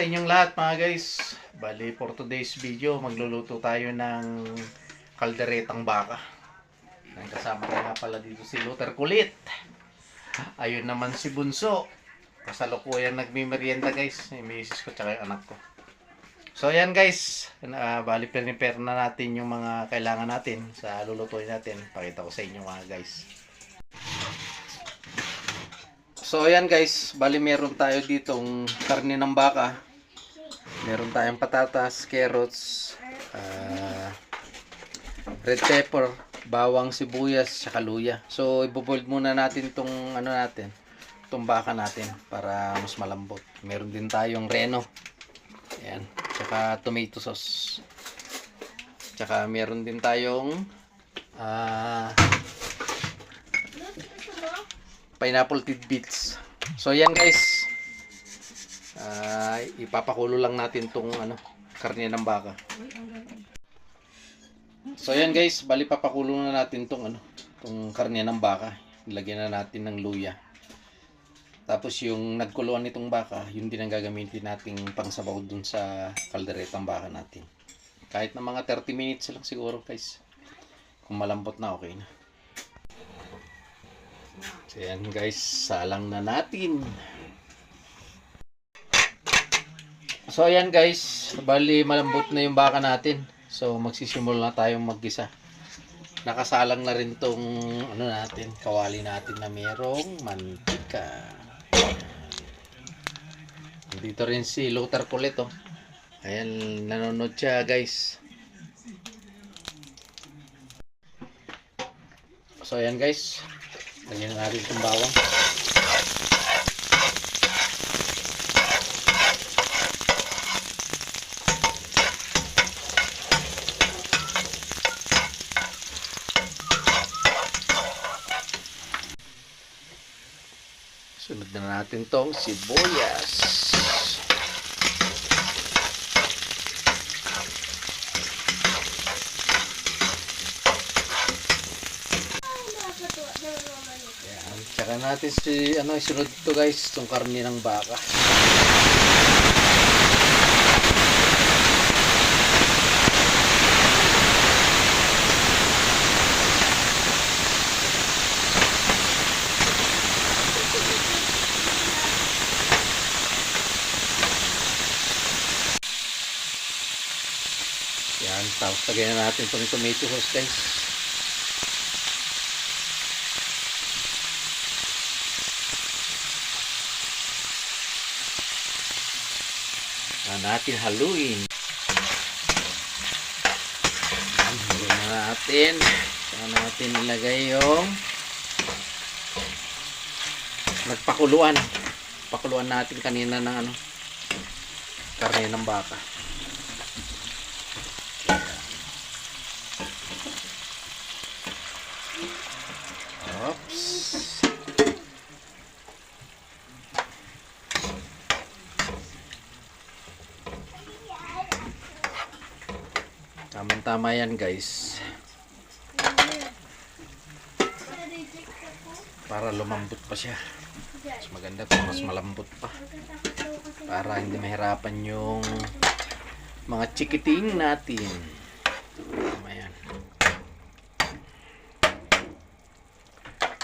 sa inyong lahat mga guys. Bali for today's video, magluluto tayo ng kalderetang baka. Ang kasama ko nga pala dito si Luther Kulit. Ayun naman si Bunso. Kasalukuyan nagmimerienda guys. Yung misis ko tsaka yung anak ko. So ayan guys, bali prepare na natin yung mga kailangan natin sa lulutuin natin. Pakita ko sa inyo mga guys. So ayan guys, bali meron tayo ditong karne ng baka. Meron tayong patatas, carrots, red pepper, bawang, sibuyas, saka luya. So ibo-boil muna natin tong tong baka natin para mas malambot. Meron din tayong reno. Ayan, saka tomato sauce. Saka meron din tayong pineapple tidbits. So yan guys, ipapakulo lang natin tong karne ng baka. So yan guys, bali papakulo na natin tong tong karne ng baka. Ilagyan na natin ng luya. Tapos yung nagkuluan nitong baka, yun din ang gagamitin nating pangsabaw dun sa kalderetang baka natin. Kahit na mga 30 minutes lang siguro guys. Kung malambot na, okay na. So yan guys, salang na natin. So ayan guys, bali malambot na yung baka natin. So magsisimula na tayong maggisa. Nakasalang na rin tong natin, kawali natin na merong mantika. Dito rin si Luther Kulit oh. Ayan, nanonood siya guys. So ayan guys, lagyan na natin itong bawang. Sunod na natin tong sibuyas. Ayan, tsaka natin isunod to guys, itong karne ng baka. Yan, tapos lagyan na natin itong tomato sauce guys. Natin haluin. Haluin na natin. Saka natin ilagay yung nagpakuluan. Pakuluan natin kanina ng karne ng baka. Oops. Tama yan guys, para lumambot pa siya. Mas maganda kung mas malambot pa, para hindi mahirapan yung mga chikiting natin. Ayan.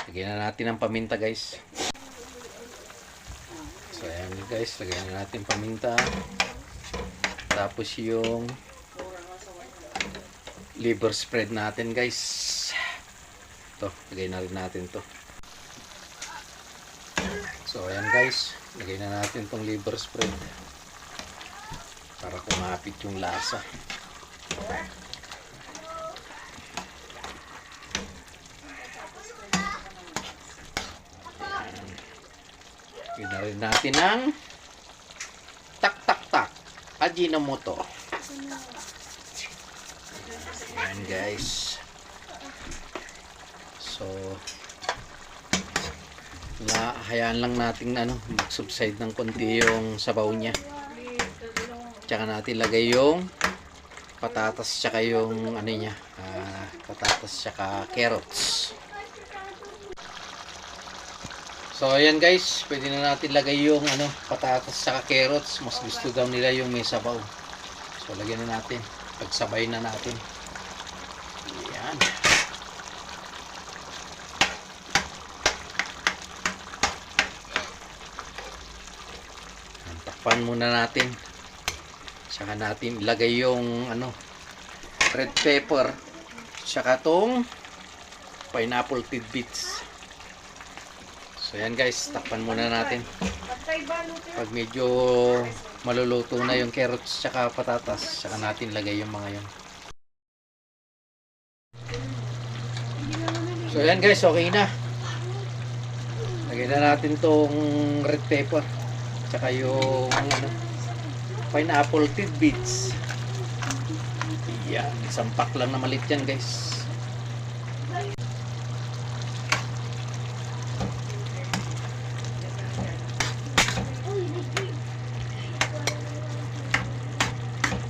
Lagyan na natin ang paminta guys. So ayan guys, lagyan na natin paminta. Tapos yung liver spread natin guys. Ito, lagay na rin natin to. So ayan guys, lagay na natin tong liver spread para kumapit yung lasa. Lagay na rin natin ang tak Ajinomoto. Ayan guys. So hayaan lang natin mag-subside ng konti yung sabaw niya. Tsaka natin lagay yung patatas tsaka yung patatas tsaka carrots. So ayan guys, pwede na natin lagay yung patatas sa carrots. Mas gusto daw nila yung may sabaw. So lagyan na natin. Pagsabay na natin. Ayan. Takpan muna natin. Saka natin ilagay yung red pepper. Saka tong pineapple tidbits. So yan guys, takpan muna natin. Pag medyo maluluto na yung carrots saka patatas, saka natin lagay yung mga yan. So yan guys, okay na. Lagyan na natin tong red pepper saka yung pineapple tidbits. Yan, isang pack lang na malit yan guys.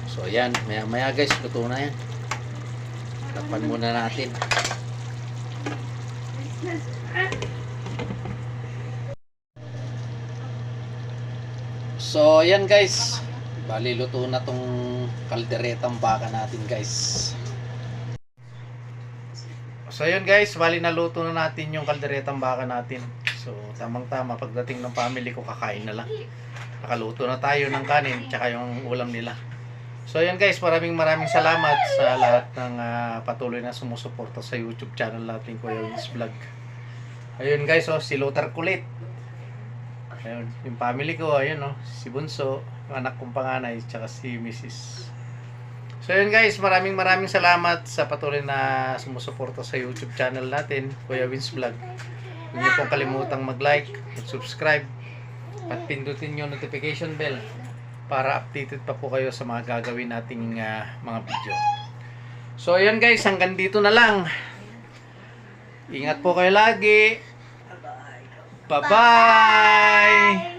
So ayan, maya maya guys, luto na yan. Takpan muna natin. So ayan guys, bali luto na tong kalderetang baka natin guys. So ayan guys, bali naluto na natin yung kalderetang baka natin. So tamang tama, pagdating ng family ko kakain na lang. Nakaluto na tayo ng kanin tsaka yung ulam nila. So ayan guys, maraming salamat sa lahat ng patuloy na sumusuporta sa YouTube channel natin, Kuya Wins Vlog. Ayun guys, si Luther Kulit. Ayun, yung family ko, ayun si Bunso, yung anak kong panganay, tsaka si Mrs. So ayun guys, maraming salamat sa patuloy na sumusuporta sa YouTube channel natin, Kuya Wins Vlog. Huwag niyo pong kalimutang mag-like, mag-subscribe, at pindutin yung notification bell para updated pa po kayo sa mga gagawin nating mga video. So ayun guys, hanggang dito na lang. Ingat po kayo lagi. Bye-bye!